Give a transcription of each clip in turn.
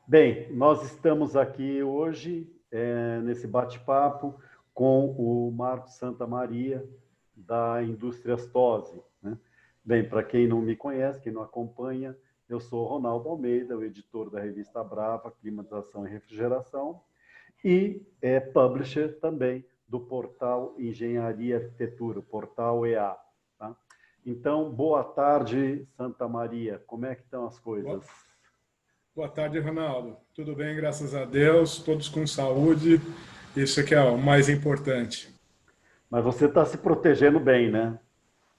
Bem, nós estamos aqui hoje, nesse bate-papo, com o Marcos Santamaria, da Indústrias Tose, né? Bem, para quem não me conhece, quem não acompanha, eu sou Ronaldo Almeida, o editor da revista Brava, Climatização e Refrigeração, e publisher também do portal Engenharia e Arquitetura, o portal EA. Tá? Então, boa tarde, Santamaria. Como é que estão as coisas? Boa tarde, Ronaldo. Tudo bem, graças a Deus, todos com saúde. Isso é que é o mais importante. Mas você está se protegendo bem, né?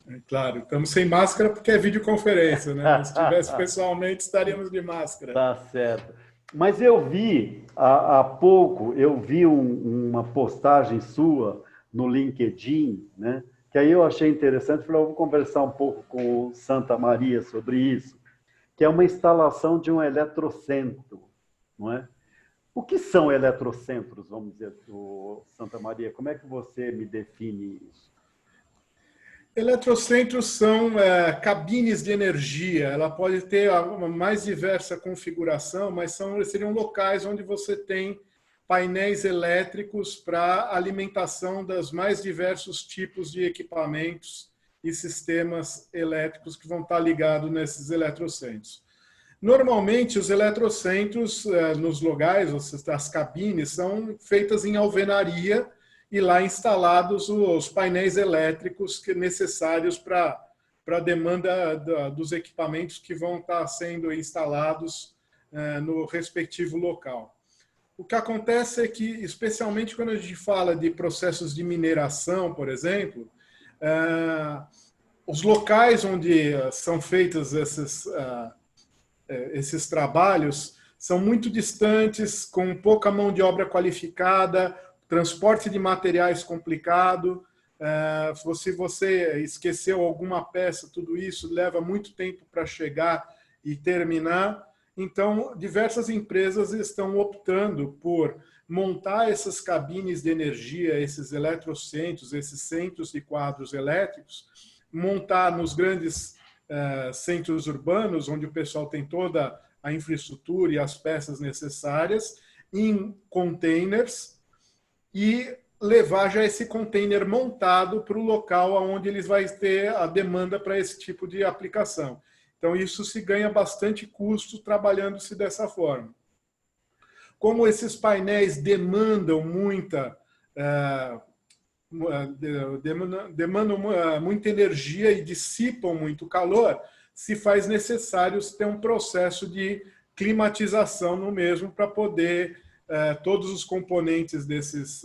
É claro, estamos sem máscara porque é videoconferência, né? Mas se tivesse pessoalmente, estaríamos de máscara. Tá certo. Mas eu vi, há pouco, eu vi uma postagem sua no LinkedIn, né? Que aí eu achei interessante, falei, eu vou conversar um pouco com o Santa Maria sobre isso, que é uma instalação de um eletrocentro, não é? O que são eletrocentros, vamos dizer, Santa Maria? Como é que você me define isso? Eletrocentros são cabines de energia. Ela pode ter uma mais diversa configuração, mas seriam locais onde você tem painéis elétricos para alimentação dos mais diversos tipos de equipamentos e sistemas elétricos que vão estar ligados nesses eletrocentros. Normalmente, os eletrocentros nos lugares, as cabines, são feitas em alvenaria e lá instalados os painéis elétricos necessários para a demanda dos equipamentos que vão estar sendo instalados no respectivo local. O que acontece é que, especialmente quando a gente fala de processos de mineração, por exemplo, os locais onde são feitos esses trabalhos são muito distantes, com pouca mão de obra qualificada, transporte de materiais complicado. Se você esqueceu alguma peça, tudo isso leva muito tempo para chegar e terminar. Então, diversas empresas estão optando por montar essas cabines de energia, esses eletrocentros, esses centros de quadros elétricos, montar nos grandes centros urbanos, onde o pessoal tem toda a infraestrutura e as peças necessárias, em containers, e levar já esse container montado para o local onde eles vão ter a demanda para esse tipo de aplicação. Então, isso se ganha bastante custo trabalhando-se dessa forma. Como esses painéis demandam demandam muita energia e dissipam muito calor, se faz necessário ter um processo de climatização no mesmo para poder todos os componentes desses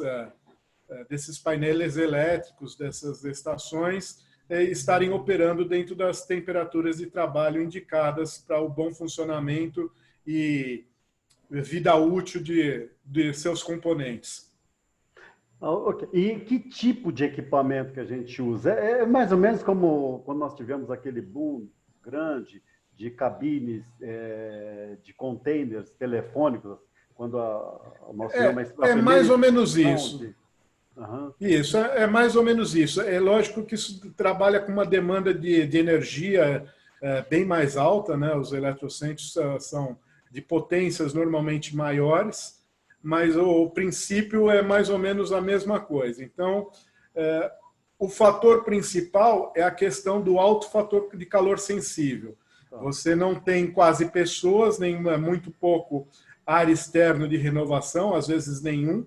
painéis elétricos, dessas estações, estarem operando dentro das temperaturas de trabalho indicadas para o bom funcionamento e vida útil de seus componentes. Okay. E que tipo de equipamento que a gente usa? É mais ou menos como quando nós tivemos aquele boom grande de cabines, de containers telefônicos, quando nós tivemos a primeira mais ou menos isso. Uhum. Isso, é mais ou menos isso. É lógico que isso trabalha com uma demanda de energia bem mais alta, né? Os eletrocentros são de potências normalmente maiores, mas o princípio é mais ou menos a mesma coisa. Então, o fator principal é a questão do alto fator de calor sensível. Você não tem quase pessoas, nem muito pouco ar externo de renovação, às vezes nenhum.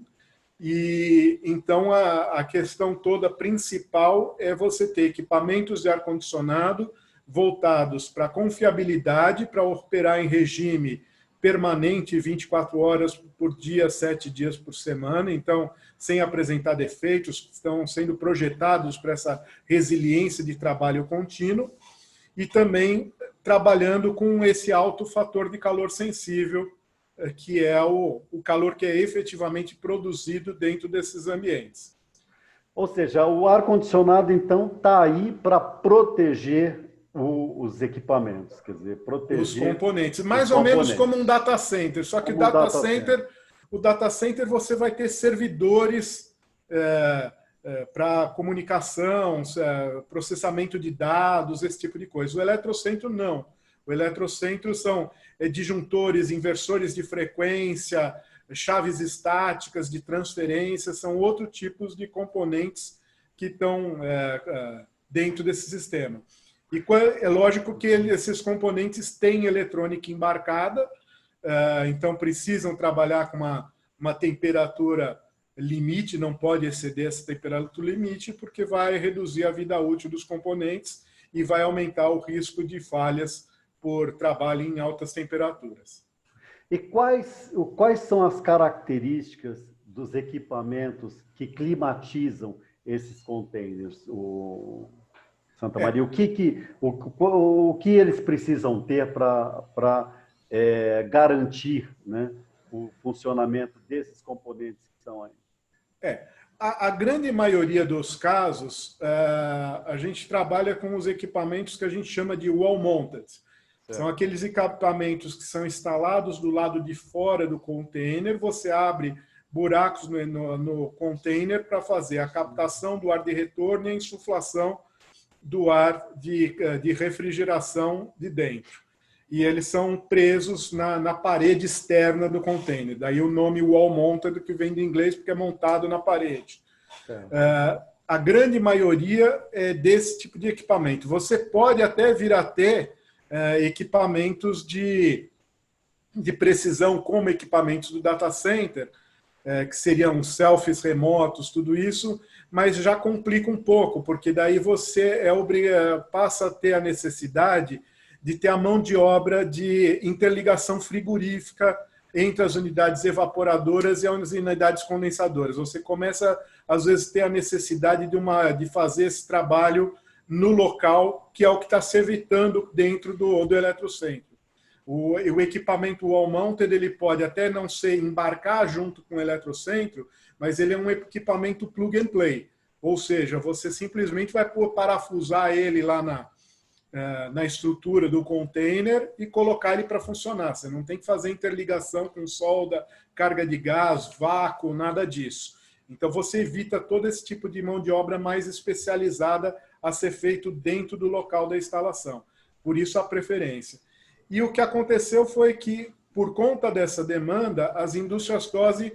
E então a questão toda principal é você ter equipamentos de ar-condicionado voltados para confiabilidade, para operar em regime permanente 24 horas por dia, 7 dias por semana, então sem apresentar defeitos, estão sendo projetados para essa resiliência de trabalho contínuo e também trabalhando com esse alto fator de calor sensível, que é o calor que é efetivamente produzido dentro desses ambientes. Ou seja, o ar-condicionado, então, está aí para proteger os equipamentos, quer dizer, proteger os componentes. Mais ou menos como um data center, só que o data center você vai ter servidores para comunicação, processamento de dados, esse tipo de coisa. O eletrocentro, não. O O eletrocentro são disjuntores, inversores de frequência, chaves estáticas de transferência, são outros tipos de componentes que estão dentro desse sistema. E é lógico que esses componentes têm eletrônica embarcada, então precisam trabalhar com uma temperatura limite, não pode exceder essa temperatura limite, porque vai reduzir a vida útil dos componentes e vai aumentar o risco de falhas por trabalho em altas temperaturas. E quais são as características dos equipamentos que climatizam esses containers, Santa Maria? O que eles precisam ter para garantir, né, o funcionamento desses componentes que estão aí? A grande maioria dos casos, a gente trabalha com os equipamentos que a gente chama de wall-mounted. São aqueles equipamentos que são instalados do lado de fora do container, você abre buracos no container para fazer a captação do ar de retorno e a insuflação do ar de refrigeração de dentro. E eles são presos na parede externa do container. Daí o nome wall-mounted, que vem do inglês, porque é montado na parede. A grande maioria é desse tipo de equipamento. Você pode até vir a ter equipamentos de precisão, como equipamentos do data center, que seriam selfies remotos, tudo isso, mas já complica um pouco, porque daí você passa a ter a necessidade de ter a mão de obra de interligação frigorífica entre as unidades evaporadoras e as unidades condensadoras. Você começa, às vezes, a ter a necessidade de fazer esse trabalho no local, que é o que está se evitando dentro do eletrocentro. O equipamento wall-mounted, ele pode até não embarcar junto com o eletrocentro, mas ele é um equipamento plug and play. Ou seja, você simplesmente vai parafusar ele lá na estrutura do container e colocar ele para funcionar. Você não tem que fazer interligação com solda, carga de gás, vácuo, nada disso. Então você evita todo esse tipo de mão de obra mais especializada a ser feito dentro do local da instalação. Por isso a preferência. E o que aconteceu foi que, por conta dessa demanda, as indústrias TOSI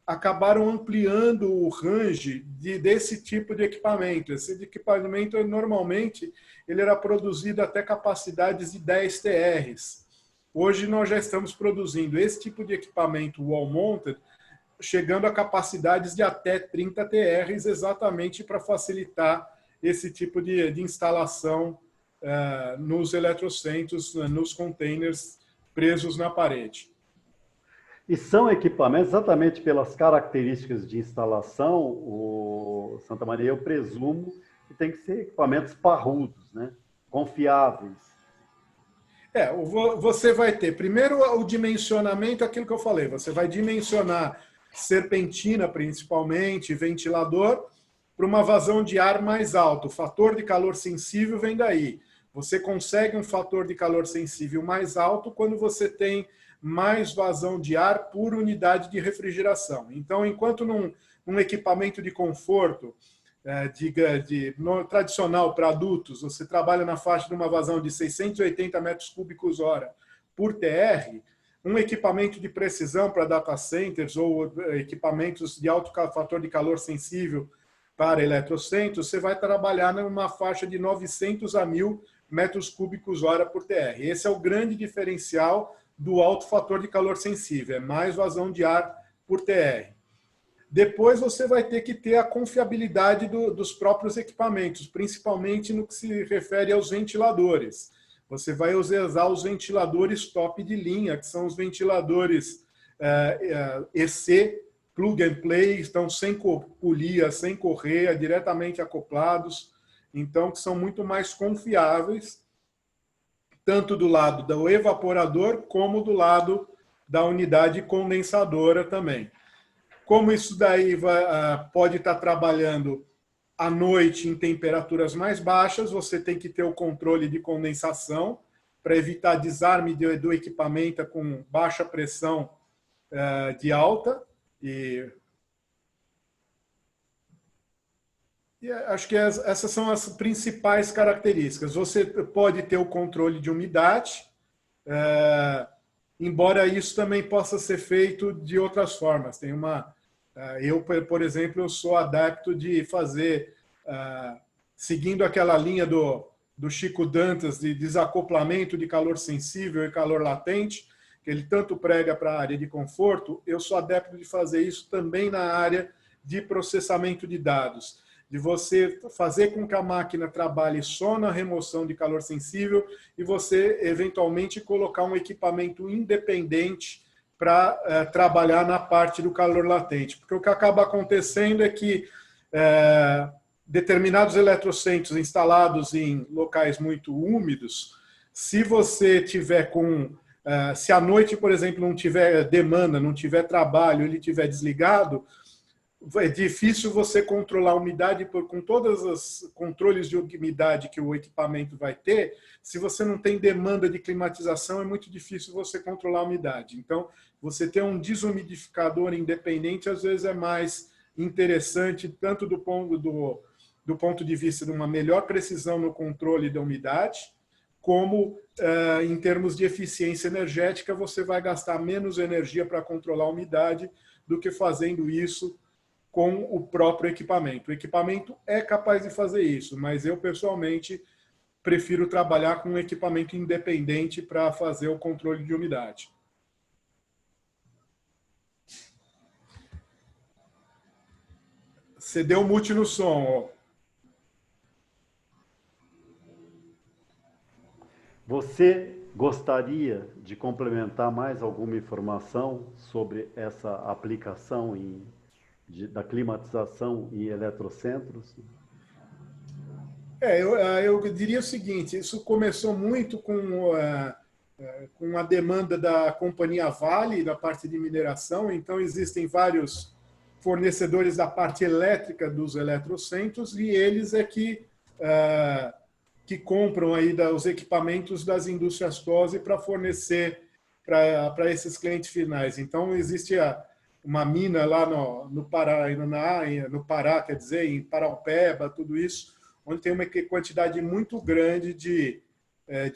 acabaram ampliando o range desse tipo de equipamento. Esse equipamento, normalmente, ele era produzido até capacidades de 10 TRs. Hoje, nós já estamos produzindo esse tipo de equipamento wall-mounted, chegando a capacidades de até 30 TRs, exatamente para facilitar esse tipo de instalação nos eletrocentros, nos containers presos na parede. E são equipamentos, exatamente pelas características de instalação, o Santa Maria, eu presumo que tem que ser equipamentos parrudos, né? Confiáveis. Você vai ter, primeiro, o dimensionamento, aquilo que eu falei, você vai dimensionar serpentina, principalmente, ventilador, para uma vazão de ar mais alto. O fator de calor sensível vem daí. Você consegue um fator de calor sensível mais alto quando você tem mais vazão de ar por unidade de refrigeração. Então, enquanto num equipamento de conforto tradicional para adultos, você trabalha na faixa de uma vazão de 680 metros cúbicos hora por TR, um equipamento de precisão para data centers ou equipamentos de alto fator de calor sensível para eletrocentros, você vai trabalhar numa faixa de 900 a 1.000 metros cúbicos hora por TR. Esse é o grande diferencial do alto fator de calor sensível, é mais vazão de ar por TR. Depois você vai ter que ter a confiabilidade dos próprios equipamentos, principalmente no que se refere aos ventiladores. Você vai usar os ventiladores top de linha, que são os ventiladores EC, plug and play, estão sem polia, sem correia, diretamente acoplados, então que são muito mais confiáveis, tanto do lado do evaporador como do lado da unidade condensadora também. Como isso daí pode estar trabalhando à noite em temperaturas mais baixas, você tem que ter o controle de condensação para evitar desarme do equipamento com baixa pressão de alta. E acho que essas são as principais características. Você pode ter o controle de umidade, embora isso também possa ser feito de outras formas. Tem eu, por exemplo, eu sou adepto de fazer, seguindo aquela linha do Chico Dantas, de desacoplamento de calor sensível e calor latente, que ele tanto prega para a área de conforto, eu sou adepto de fazer isso também na área de processamento de dados, de você fazer com que a máquina trabalhe só na remoção de calor sensível e você, eventualmente, colocar um equipamento independente para trabalhar na parte do calor latente. Porque o que acaba acontecendo é que determinados eletrocentros instalados em locais muito úmidos, se você tiver se à noite, por exemplo, não tiver demanda, não tiver trabalho, ele tiver desligado, é difícil você controlar a umidade com todos os controles de umidade que o equipamento vai ter. Se você não tem demanda de climatização, é muito difícil você controlar a umidade. Então, você ter um desumidificador independente, às vezes, é mais interessante, tanto do ponto de vista de uma melhor precisão no controle da umidade, como em termos de eficiência energética, você vai gastar menos energia para controlar a umidade do que fazendo isso com o próprio equipamento. O equipamento é capaz de fazer isso, mas eu, pessoalmente, prefiro trabalhar com um equipamento independente para fazer o controle de umidade. Você deu mute no som, ó. Você gostaria de complementar mais alguma informação sobre essa aplicação da climatização em eletrocentros? Eu diria o seguinte, isso começou muito com a demanda da companhia Vale, da parte de mineração, então existem vários fornecedores da parte elétrica dos eletrocentros e eles é que compram aí os equipamentos das indústrias TOSE para fornecer para esses clientes finais. Então, existe uma mina lá no Pará, quer dizer, em Paraupeba, tudo isso, onde tem uma quantidade muito grande de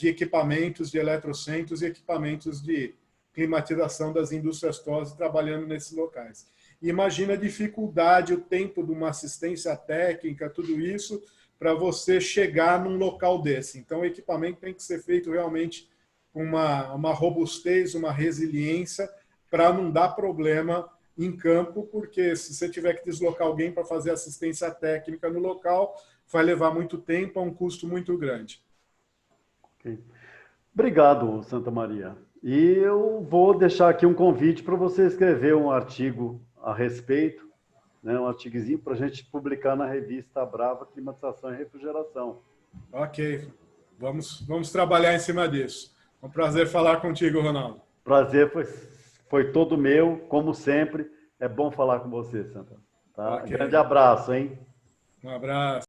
equipamentos de eletrocentros e equipamentos de climatização das indústrias TOSE trabalhando nesses locais. E imagina a dificuldade, o tempo de uma assistência técnica, tudo isso, para você chegar num local desse. Então, o equipamento tem que ser feito realmente com uma robustez, uma resiliência, para não dar problema em campo, porque se você tiver que deslocar alguém para fazer assistência técnica no local, vai levar muito tempo, a um custo muito grande. Okay. Obrigado, Santa Maria. E eu vou deixar aqui um convite para você escrever um artigo a respeito, um artigozinho para a gente publicar na revista Brava Climatização e Refrigeração. Ok, vamos trabalhar em cima disso. É um prazer falar contigo, Ronaldo. Prazer foi todo meu, como sempre. É bom falar com você, Santa. Tá? Okay. Grande abraço, hein? Um abraço.